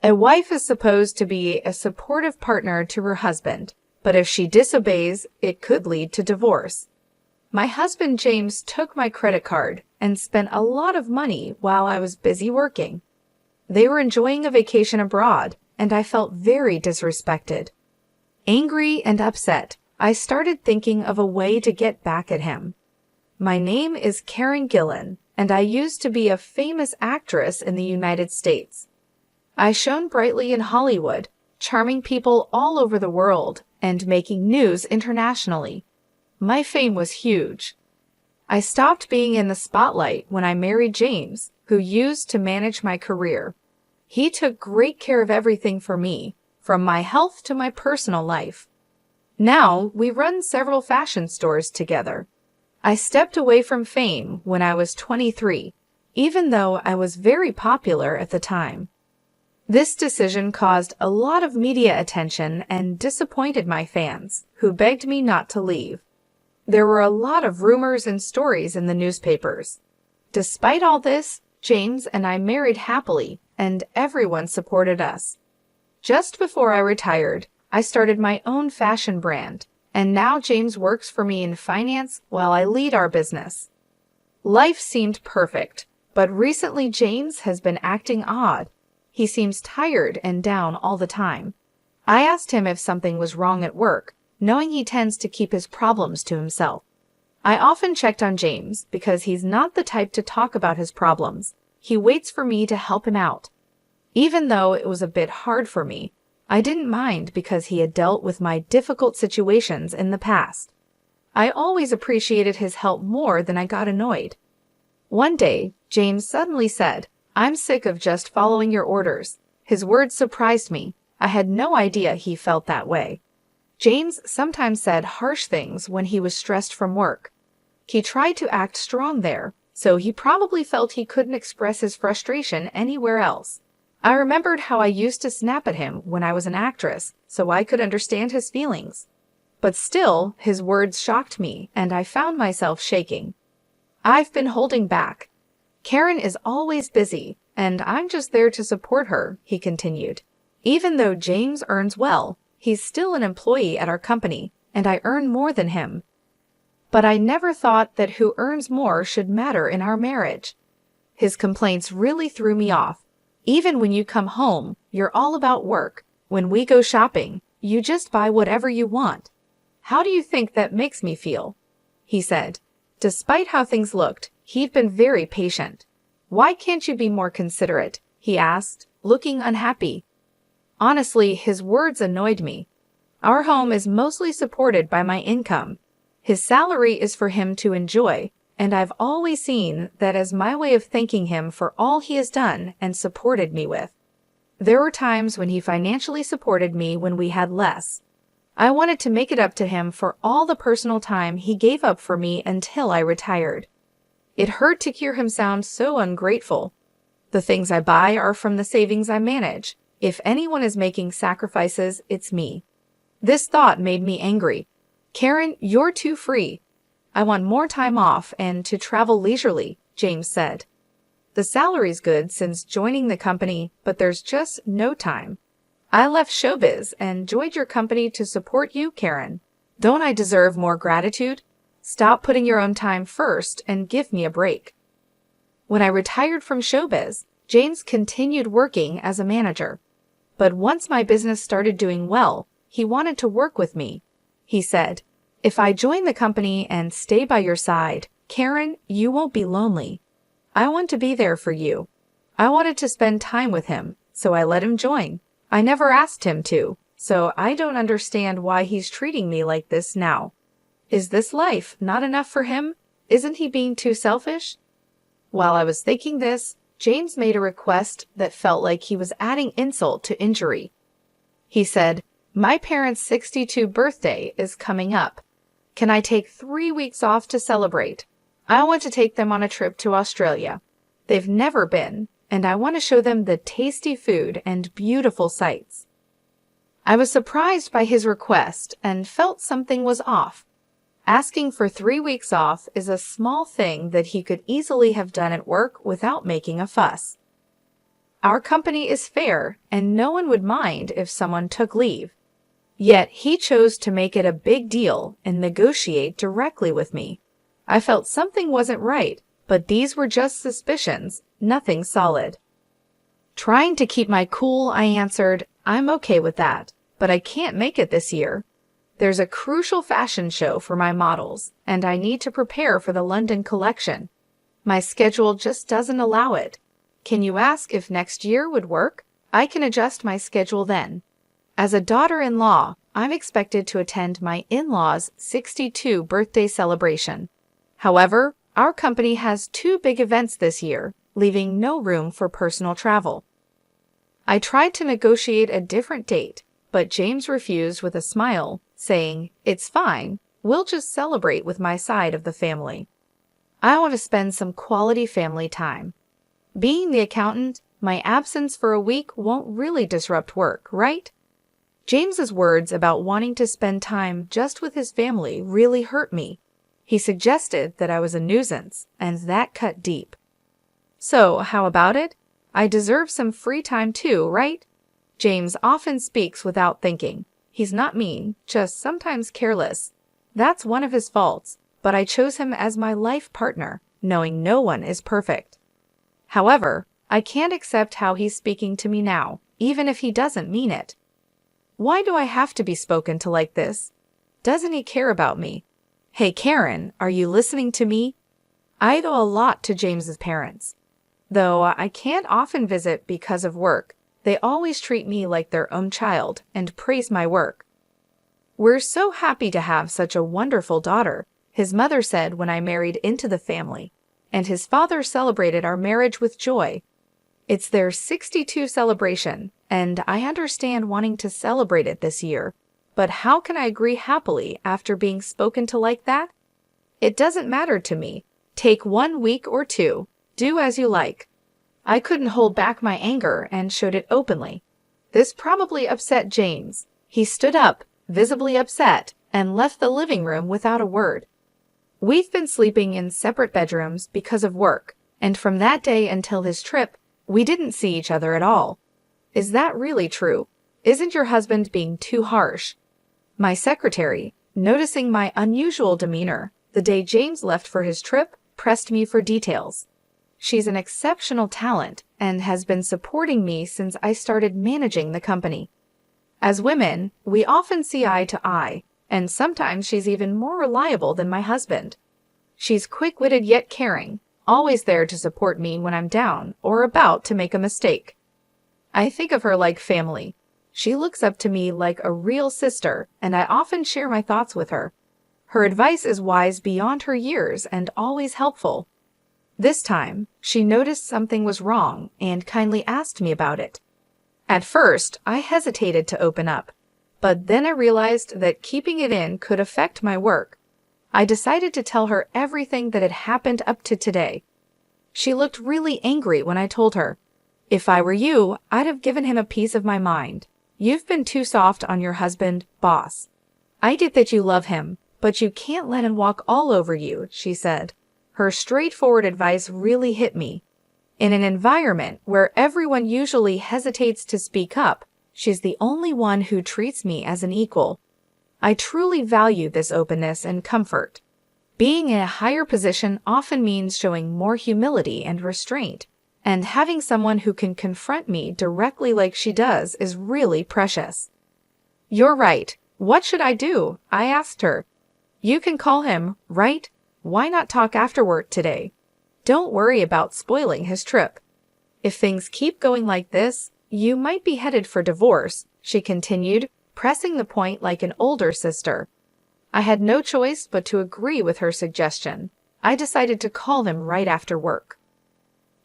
A wife is supposed to be a supportive partner to her husband, but if she disobeys, it could lead to divorce. My husband James took my credit card and spent a lot of money while I was busy working. They were enjoying a vacation abroad, and I felt very disrespected. Angry and upset, I started thinking of a way to get back at him. My name is Karen Gillan, and I used to be a famous actress in the United States. I shone brightly in Hollywood, charming people all over the world and making news internationally. My fame was huge. I stopped being in the spotlight when I married James, who used to manage my career. He took great care of everything for me, from my health to my personal life. Now, we run several fashion stores together. I stepped away from fame when I was 23, even though I was very popular at the time. This decision caused a lot of media attention and disappointed my fans, who begged me not to leave. There were a lot of rumors and stories in the newspapers. Despite all this, James and I married happily, and everyone supported us. Just before I retired, I started my own fashion brand, and now James works for me in finance while I lead our business. Life seemed perfect, but recently James has been acting odd. He seems tired and down all the time. I asked him if something was wrong at work, knowing he tends to keep his problems to himself. I often checked on James because he's not the type to talk about his problems. He waits for me to help him out. Even though it was a bit hard for me, I didn't mind because he had dealt with my difficult situations in the past. I always appreciated his help more than I got annoyed. One day, James suddenly said, "I'm sick of just following your orders." His words surprised me. I had no idea he felt that way. James sometimes said harsh things when he was stressed from work. He tried to act strong there, so he probably felt he couldn't express his frustration anywhere else. I remembered how I used to snap at him when I was an actress, so I could understand his feelings. But still, his words shocked me, and I found myself shaking. I've been holding back. Karen is always busy, and I'm just there to support her, he continued. Even though James earns well, he's still an employee at our company, and I earn more than him. But I never thought that who earns more should matter in our marriage. His complaints really threw me off. Even when you come home, you're all about work. When we go shopping, you just buy whatever you want. How do you think that makes me feel? He said. Despite how things looked, he'd been very patient. Why can't you be more considerate? He asked, looking unhappy. Honestly, his words annoyed me. Our home is mostly supported by my income. His salary is for him to enjoy, and I've always seen that as my way of thanking him for all he has done and supported me with. There were times when he financially supported me when we had less. I wanted to make it up to him for all the personal time he gave up for me until I retired. It hurt to hear him sound so ungrateful. The things I buy are from the savings I manage. If anyone is making sacrifices, it's me. This thought made me angry. Karen, you're too free. I want more time off and to travel leisurely, James said. The salary's good since joining the company, but there's just no time. I left showbiz and joined your company to support you, Karen. Don't I deserve more gratitude? Stop putting your own time first and give me a break. When I retired from showbiz, James continued working as a manager. But once my business started doing well, he wanted to work with me. He said, "If I join the company and stay by your side, Karen, you won't be lonely. I want to be there for you." I wanted to spend time with him, so I let him join. I never asked him to, so I don't understand why he's treating me like this now. Is this life not enough for him? Isn't he being too selfish? While I was thinking this, James made a request that felt like he was adding insult to injury. He said, "My parents' 62th birthday is coming up. Can I take 3 weeks off to celebrate? I want to take them on a trip to Australia. They've never been, and I want to show them the tasty food and beautiful sights." I was surprised by his request and felt something was off. Asking for 3 weeks off is a small thing that he could easily have done at work without making a fuss. Our company is fair, and no one would mind if someone took leave. Yet he chose to make it a big deal and negotiate directly with me. I felt something wasn't right, but these were just suspicions, nothing solid. Trying to keep my cool, I answered, I'm okay with that, but I can't make it this year. There's a crucial fashion show for my models, and I need to prepare for the London collection. My schedule just doesn't allow it. Can you ask if next year would work? I can adjust my schedule then. As a daughter-in-law, I'm expected to attend my in-laws' 62 birthday celebration. However, our company has 2 big events this year, leaving no room for personal travel. I tried to negotiate a different date, but James refused with a smile, saying, It's fine, we'll just celebrate with my side of the family. I want to spend some quality family time. Being the accountant, my absence for a week won't really disrupt work, right? James's words about wanting to spend time just with his family really hurt me. He suggested that I was a nuisance, and that cut deep. So, how about it? I deserve some free time too, right? James often speaks without thinking. He's not mean, just sometimes careless. That's one of his faults, but I chose him as my life partner, knowing no one is perfect. However, I can't accept how he's speaking to me now, even if he doesn't mean it. Why do I have to be spoken to like this? Doesn't he care about me? Hey Karen, are you listening to me? I owe a lot to James's parents. Though I can't often visit because of work, they always treat me like their own child and praise my work. We're so happy to have such a wonderful daughter, his mother said when I married into the family, and his father celebrated our marriage with joy. It's their 62 celebration, and I understand wanting to celebrate it this year, but how can I agree happily after being spoken to like that? It doesn't matter to me. Take 1 week or 2. Do as you like. I couldn't hold back my anger and showed it openly. This probably upset James. He stood up, visibly upset, and left the living room without a word. We've been sleeping in separate bedrooms because of work, and from that day until his trip, we didn't see each other at all. Is that really true? Isn't your husband being too harsh? My secretary, noticing my unusual demeanor the day James left for his trip, pressed me for details. She's an exceptional talent and has been supporting me since I started managing the company. As women, we often see eye to eye, and sometimes she's even more reliable than my husband. She's quick-witted yet caring, always there to support me when I'm down or about to make a mistake. I think of her like family. She looks up to me like a real sister, and I often share my thoughts with her. Her advice is wise beyond her years and always helpful. This time, she noticed something was wrong and kindly asked me about it. At first, I hesitated to open up, but then I realized that keeping it in could affect my work. I decided to tell her everything that had happened up to today. She looked really angry when I told her. If I were you, I'd have given him a piece of my mind. You've been too soft on your husband, boss. I get that you love him, but you can't let him walk all over you, she said. Her straightforward advice really hit me. In an environment where everyone usually hesitates to speak up, she's the only one who treats me as an equal. I truly value this openness and comfort. Being in a higher position often means showing more humility and restraint, and having someone who can confront me directly like she does is really precious. You're right. What should I do? I asked her. You can call him, right? Why not talk after work today? Don't worry about spoiling his trip. If things keep going like this, you might be headed for divorce, she continued, pressing the point like an older sister. I had no choice but to agree with her suggestion. I decided to call him right after work.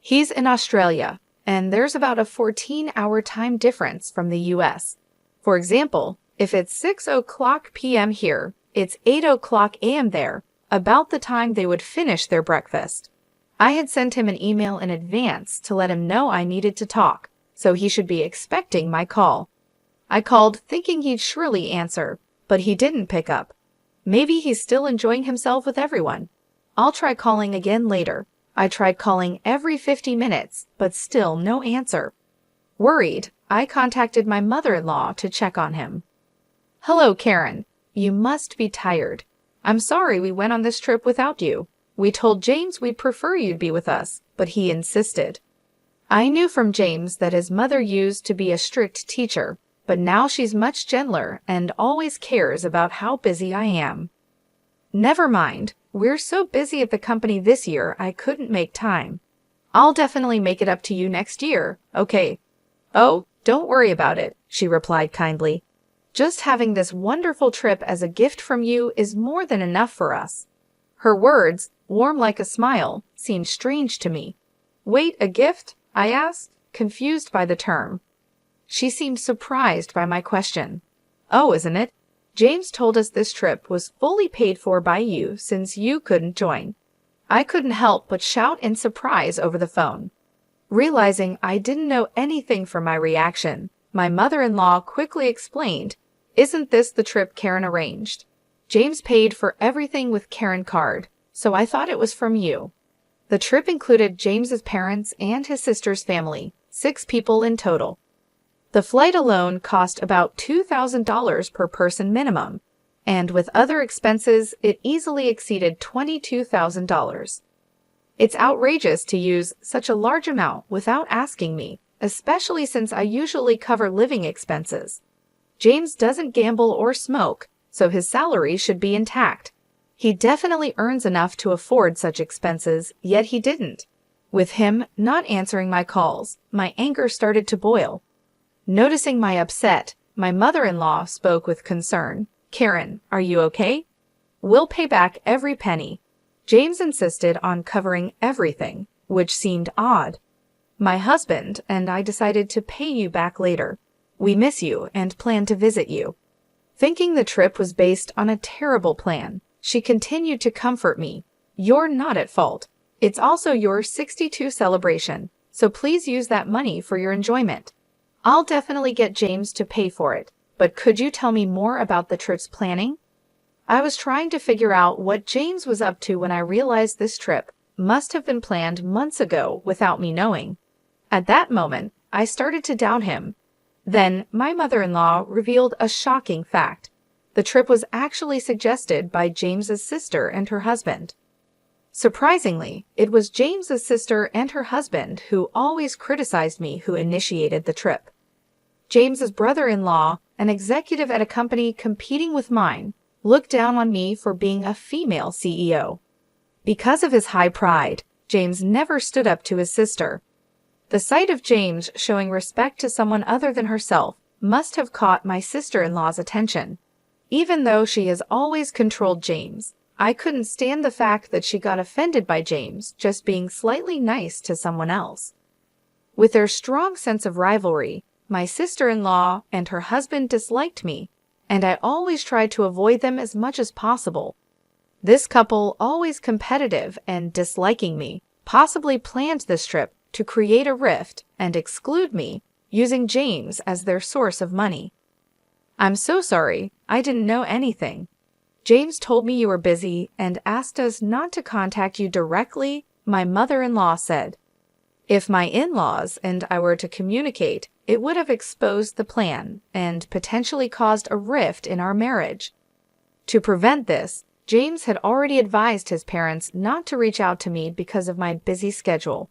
He's in Australia, and there's about a 14-hour time difference from the US. For example, if it's 6:00 p.m. here, it's 8:00 a.m. there, about the time they would finish their breakfast. I had sent him an email in advance to let him know I needed to talk, so he should be expecting my call. I called thinking he'd surely answer, but he didn't pick up. Maybe he's still enjoying himself with everyone. I'll try calling again later. I tried calling every 50 minutes, but still no answer. Worried, I contacted my mother-in-law to check on him. "Hello, Karen. You must be tired. I'm sorry we went on this trip without you. We told James we'd prefer you'd be with us, but he insisted." I knew from James that his mother used to be a strict teacher, but now she's much gentler and always cares about how busy I am. "Never mind. We're so busy at the company this year I couldn't make time. I'll definitely make it up to you next year, okay?" "Oh, don't worry about it," she replied kindly. "Just having this wonderful trip as a gift from you is more than enough for us." Her words, warm like a smile, seemed strange to me. "Wait, a gift?" I asked, confused by the term. She seemed surprised by my question. "Oh, isn't it? James told us this trip was fully paid for by you since you couldn't join." I couldn't help but shout in surprise over the phone. Realizing I didn't know anything from my reaction, my mother-in-law quickly explained, "Isn't this the trip Karen arranged? James paid for everything with Karen card, so I thought it was from you." The trip included James's parents and his sister's family, 6 people in total. The flight alone cost about $2,000 per person minimum, and with other expenses, it easily exceeded $22,000. It's outrageous to use such a large amount without asking me, especially since I usually cover living expenses. James doesn't gamble or smoke, so his salary should be intact. He definitely earns enough to afford such expenses, yet he didn't. With him not answering my calls, my anger started to boil. Noticing my upset, my mother-in-law spoke with concern. "Karen, are you okay? We'll pay back every penny." James insisted on covering everything, which seemed odd. "My husband and I decided to pay you back later. We miss you and plan to visit you." Thinking the trip was based on a terrible plan, she continued to comfort me. "You're not at fault. It's also your 62 celebration, so please use that money for your enjoyment. I'll definitely get James to pay for it, but could you tell me more about the trip's planning?" I was trying to figure out what James was up to when I realized this trip must have been planned months ago without me knowing. At that moment, I started to doubt him. Then, my mother-in-law revealed a shocking fact. The trip was actually suggested by James's sister and her husband. Surprisingly, it was James's sister and her husband who always criticized me who initiated the trip. James's brother-in-law, an executive at a company competing with mine, looked down on me for being a female CEO. Because of his high pride, James never stood up to his sister. The sight of James showing respect to someone other than herself must have caught my sister-in-law's attention. Even though she has always controlled James, I couldn't stand the fact that she got offended by James just being slightly nice to someone else. With their strong sense of rivalry, my sister-in-law and her husband disliked me, and I always tried to avoid them as much as possible. This couple, always competitive and disliking me, possibly planned this trip to create a rift and exclude me, using James as their source of money. "I'm so sorry, I didn't know anything. James told me you were busy and asked us not to contact you directly," my mother-in-law said. If my in-laws and I were to communicate, it would have exposed the plan and potentially caused a rift in our marriage. To prevent this, James had already advised his parents not to reach out to me because of my busy schedule.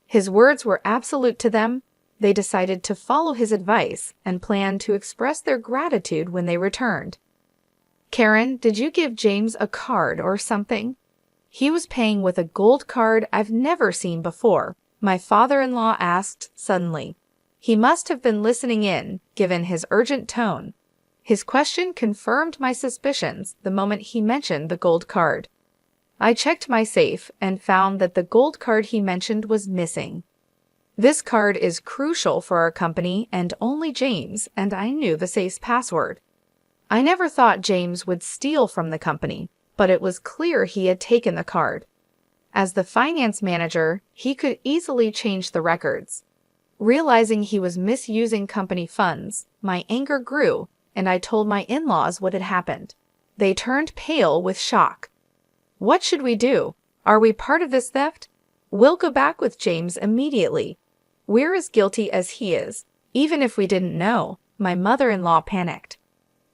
His words were absolute to them. They decided to follow his advice and planned to express their gratitude when they returned. "Karen, did you give James a card or something?" "He was paying with a gold card I've never seen before," my father-in-law asked suddenly. He must have been listening in, given his urgent tone. His question confirmed my suspicions the moment he mentioned the gold card. I checked my safe and found that the gold card he mentioned was missing. This card is crucial for our company and only James, and I knew the safe's password. I never thought James would steal from the company, but it was clear he had taken the card. As the finance manager, he could easily change the records. Realizing he was misusing company funds, my anger grew, and I told my in-laws what had happened. They turned pale with shock. "What should we do? Are we part of this theft?" "We'll go back with James immediately." We're as guilty as he is. Even if we didn't know, my mother-in-law panicked.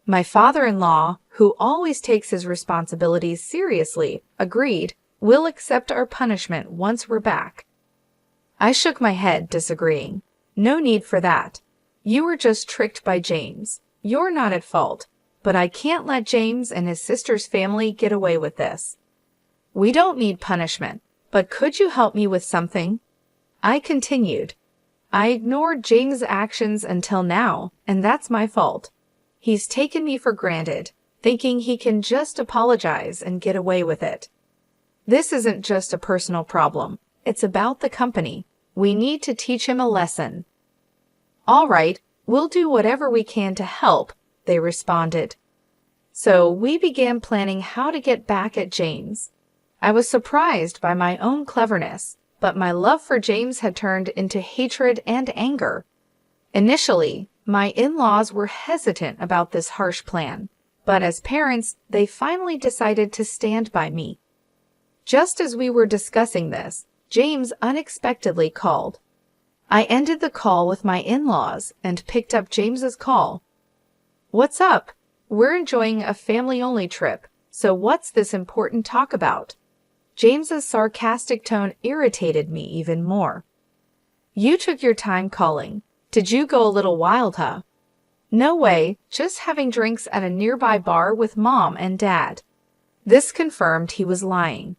My father-in-law, who always takes his responsibilities seriously, agreed, we'll accept our punishment once we're back. I shook my head, disagreeing. No need for that. You were just tricked by James. You're not at fault, but I can't let James and his sister's family get away with this. We don't need punishment, but could you help me with something? I continued. I ignored James' actions until now, and that's my fault. He's taken me for granted, thinking he can just apologize and get away with it. This isn't just a personal problem. It's about the company. We need to teach him a lesson. All right, we'll do whatever we can to help, they responded. So we began planning how to get back at James. I was surprised by my own cleverness, but my love for James had turned into hatred and anger. Initially, my in-laws were hesitant about this harsh plan, but as parents, they finally decided to stand by me. Just as we were discussing this, James unexpectedly called. I ended the call with my in-laws and picked up James's call. What's up? We're enjoying a family-only trip, so what's this important talk about? James's sarcastic tone irritated me even more. You took your time calling. Did you go a little wild, huh? No way, just having drinks at a nearby bar with Mom and Dad. This confirmed he was lying.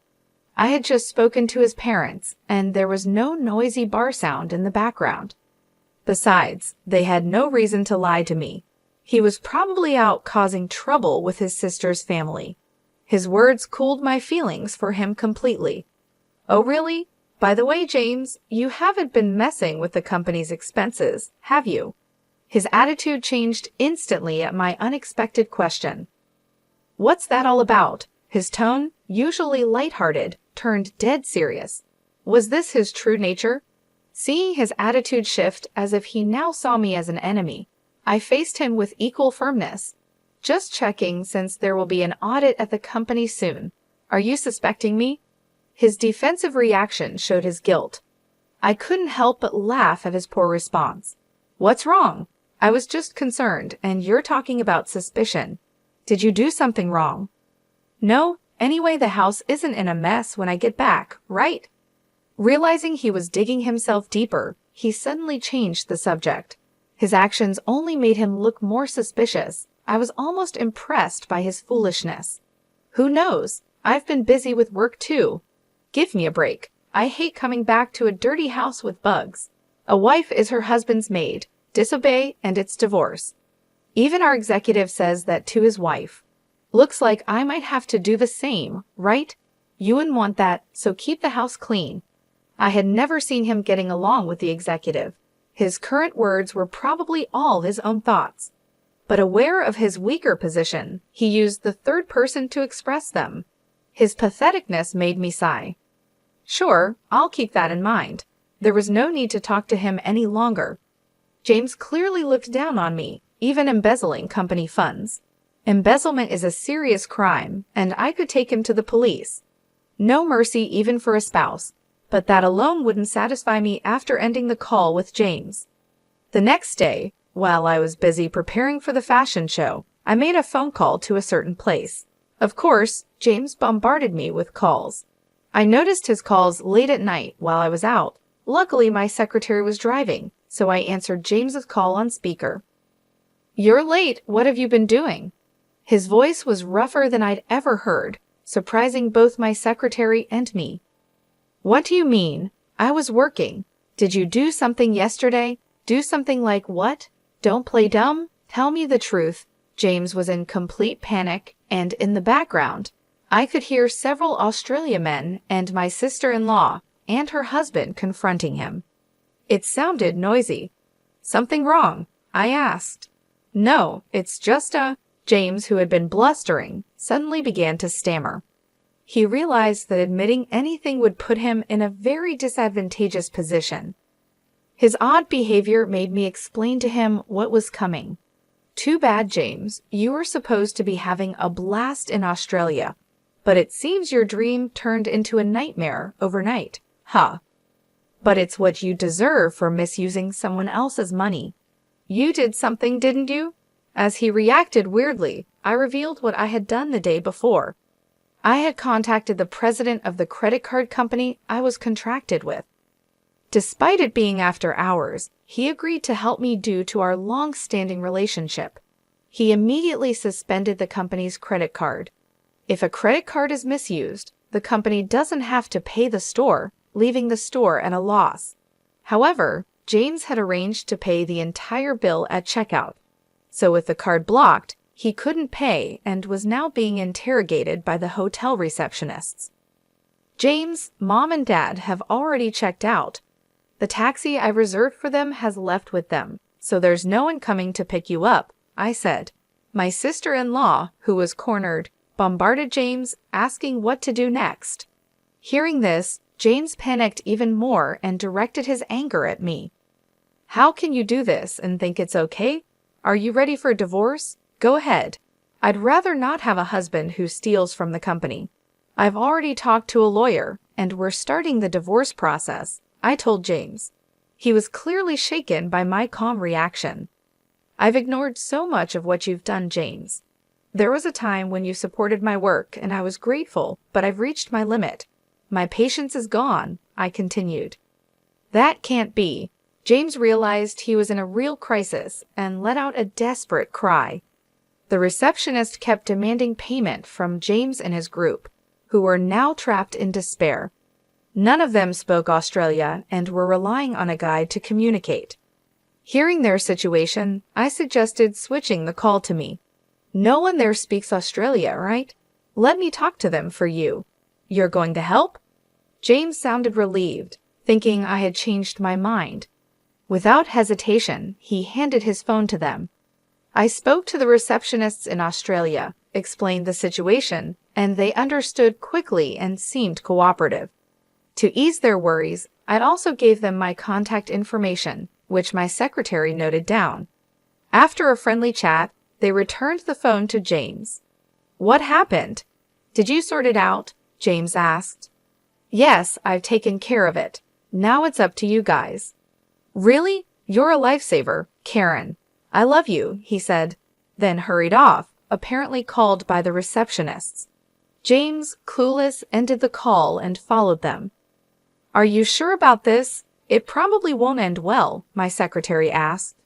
I had just spoken to his parents, and there was no noisy bar sound in the background. Besides, they had no reason to lie to me. He was probably out causing trouble with his sister's family. His words cooled my feelings for him completely. Oh, really? By the way, James, you haven't been messing with the company's expenses, have you? His attitude changed instantly at my unexpected question. What's that all about? His tone, usually lighthearted, turned dead serious. Was this his true nature? Seeing his attitude shift as if he now saw me as an enemy, I faced him with equal firmness. Just checking, since there will be an audit at the company soon. Are you suspecting me? His defensive reaction showed his guilt. I couldn't help but laugh at his poor response. What's wrong? I was just concerned, and you're talking about suspicion. Did you do something wrong? No, anyway, the house isn't in a mess when I get back, right? Realizing he was digging himself deeper, he suddenly changed the subject. His actions only made him look more suspicious. I was almost impressed by his foolishness. Who knows? I've been busy with work too. Give me a break. I hate coming back to a dirty house with bugs. A wife is her husband's maid. Disobey and it's divorce. Even our executive says that to his wife. Looks like I might have to do the same, right? You wouldn't want that, so keep the house clean. I had never seen him getting along with the executive. His current words were probably all his own thoughts. But aware of his weaker position, he used the third person to express them. His patheticness made me sigh. Sure, I'll keep that in mind. There was no need to talk to him any longer. James clearly looked down on me, even embezzling company funds. Embezzlement is a serious crime, and I could take him to the police. No mercy even for a spouse, but that alone wouldn't satisfy me after ending the call with James. The next day, while I was busy preparing for the fashion show, I made a phone call to a certain place. Of course, James bombarded me with calls. I noticed his calls late at night while I was out. Luckily, my secretary was driving, so I answered James's call on speaker. You're late. What have you been doing? His voice was rougher than I'd ever heard, surprising both my secretary and me. What do you mean? I was working. Did you do something yesterday? Do something like what? Don't play dumb. Tell me the truth. James was in complete panic, and in the background, I could hear several Australia men and my sister-in-law and her husband confronting him. It sounded noisy. Something wrong? I asked. No, it's just James, who had been blustering, suddenly began to stammer. He realized that admitting anything would put him in a very disadvantageous position. His odd behavior made me explain to him what was coming. Too bad, James. You were supposed to be having a blast in Australia, but it seems your dream turned into a nightmare overnight. Huh. But it's what you deserve for misusing someone else's money. You did something, didn't you? As he reacted weirdly, I revealed what I had done the day before. I had contacted the president of the credit card company I was contracted with. Despite it being after hours, he agreed to help me due to our long-standing relationship. He immediately suspended the company's credit card. If a credit card is misused, the company doesn't have to pay the store, leaving the store at a loss. However, James had arranged to pay the entire bill at checkout. So with the card blocked, he couldn't pay and was now being interrogated by the hotel receptionists. James, Mom, and Dad have already checked out. The taxi I reserved for them has left with them, so there's no one coming to pick you up, I said. My sister-in-law, who was cornered, bombarded James, asking what to do next. Hearing this, James panicked even more and directed his anger at me. How can you do this and think it's okay? Are you ready for divorce? Go ahead. I'd rather not have a husband who steals from the company. I've already talked to a lawyer, and we're starting the divorce process, I told James. He was clearly shaken by my calm reaction. I've ignored so much of what you've done, James. There was a time when you supported my work, and I was grateful, but I've reached my limit. My patience is gone, I continued. That can't be. James realized he was in a real crisis and let out a desperate cry. The receptionist kept demanding payment from James and his group, who were now trapped in despair. None of them spoke Australia and were relying on a guide to communicate. Hearing their situation, I suggested switching the call to me. No one there speaks Australia, right? Let me talk to them for you. You're going to help? James sounded relieved, thinking I had changed my mind. Without hesitation, he handed his phone to them. I spoke to the receptionists in Australia, explained the situation, and they understood quickly and seemed cooperative. To ease their worries, I also gave them my contact information, which my secretary noted down. After a friendly chat, they returned the phone to James. What happened? Did you sort it out? James asked. Yes, I've taken care of it. Now it's up to you guys. Really? You're a lifesaver, Karen. I love you, he said, then hurried off, apparently called by the receptionists. James, clueless, ended the call and followed them. Are you sure about this? It probably won't end well, my secretary asked.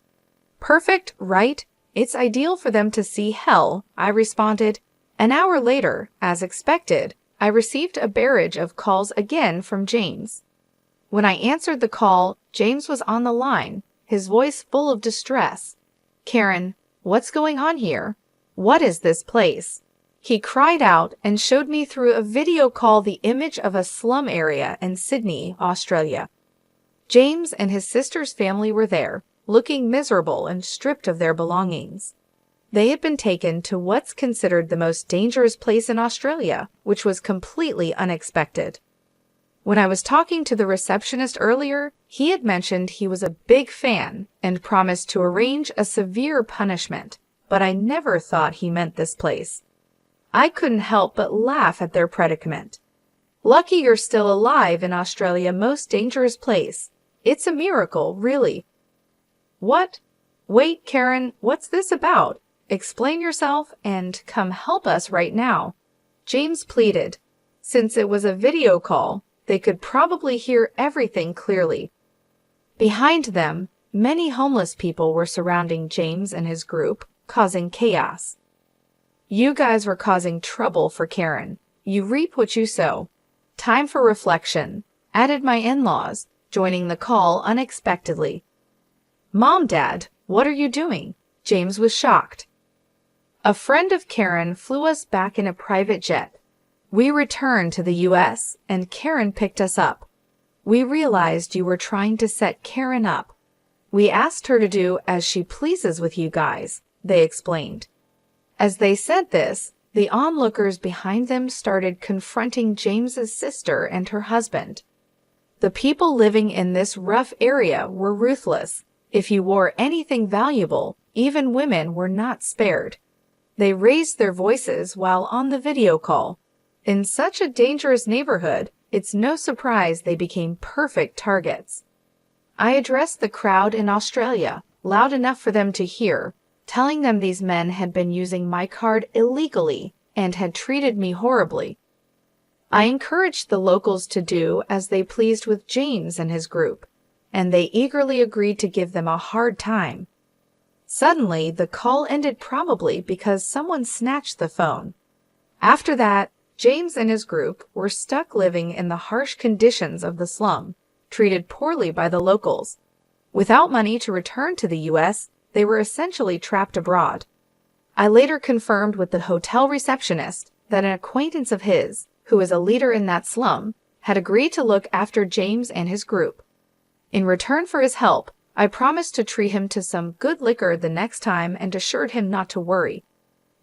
Perfect, right? It's ideal for them to see hell, I responded. An hour later, as expected, I received a barrage of calls again from James. When I answered the call, James was on the line, his voice full of distress. Karen, what's going on here? What is this place? He cried out and showed me through a video call the image of a slum area in Sydney, Australia. James and his sister's family were there, looking miserable and stripped of their belongings. They had been taken to what's considered the most dangerous place in Australia, which was completely unexpected. When I was talking to the receptionist earlier, he had mentioned he was a big fan and promised to arrange a severe punishment, but I never thought he meant this place. I couldn't help but laugh at their predicament. Lucky you're still alive in Australia's most dangerous place. It's a miracle, really. What? Wait, Karen, what's this about? Explain yourself and come help us right now, James pleaded. Since it was a video call, they could probably hear everything clearly. Behind them, many homeless people were surrounding James and his group, causing chaos. You guys were causing trouble for Karen. You reap what you sow. Time for reflection, added my in-laws, joining the call unexpectedly. Mom, Dad, what are you doing? James was shocked. A friend of Karen flew us back in a private jet. We returned to the U.S., and Karen picked us up. We realized you were trying to set Karen up. We asked her to do as she pleases with you guys, they explained. As they said this, the onlookers behind them started confronting James's sister and her husband. The people living in this rough area were ruthless. If you wore anything valuable, even women were not spared. They raised their voices while on the video call. In such a dangerous neighborhood, it's no surprise they became perfect targets. I addressed the crowd in Australia, loud enough for them to hear, telling them these men had been using my card illegally and had treated me horribly. I encouraged the locals to do as they pleased with James and his group, and they eagerly agreed to give them a hard time. Suddenly, the call ended, probably because someone snatched the phone. After that, James and his group were stuck living in the harsh conditions of the slum, treated poorly by the locals. Without money to return to the U.S., they were essentially trapped abroad. I later confirmed with the hotel receptionist that an acquaintance of his, who is a leader in that slum, had agreed to look after James and his group. In return for his help, I promised to treat him to some good liquor the next time and assured him not to worry.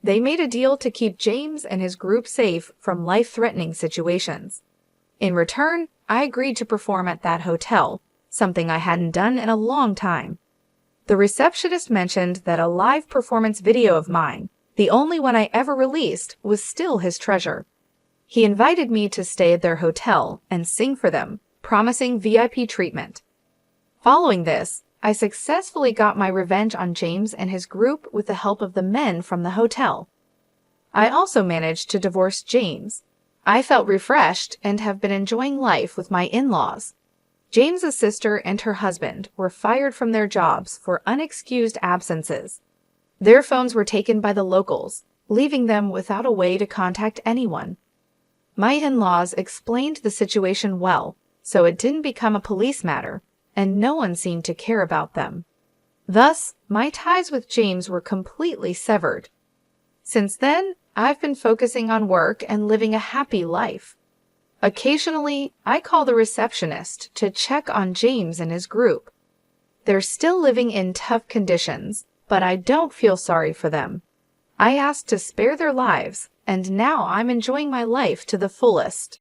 They made a deal to keep James and his group safe from life-threatening situations. In return, I agreed to perform at that hotel, something I hadn't done in a long time. The receptionist mentioned that a live performance video of mine, the only one I ever released, was still his treasure. He invited me to stay at their hotel and sing for them, promising VIP treatment. Following this, I successfully got my revenge on James and his group with the help of the men from the hotel. I also managed to divorce James. I felt refreshed and have been enjoying life with my in-laws. James's sister and her husband were fired from their jobs for unexcused absences. Their phones were taken by the locals, leaving them without a way to contact anyone. My in-laws explained the situation well, so it didn't become a police matter, and no one seemed to care about them. Thus, my ties with James were completely severed. Since then, I've been focusing on work and living a happy life. Occasionally, I call the receptionist to check on James and his group. They're still living in tough conditions, but I don't feel sorry for them. I asked to spare their lives, and now I'm enjoying my life to the fullest.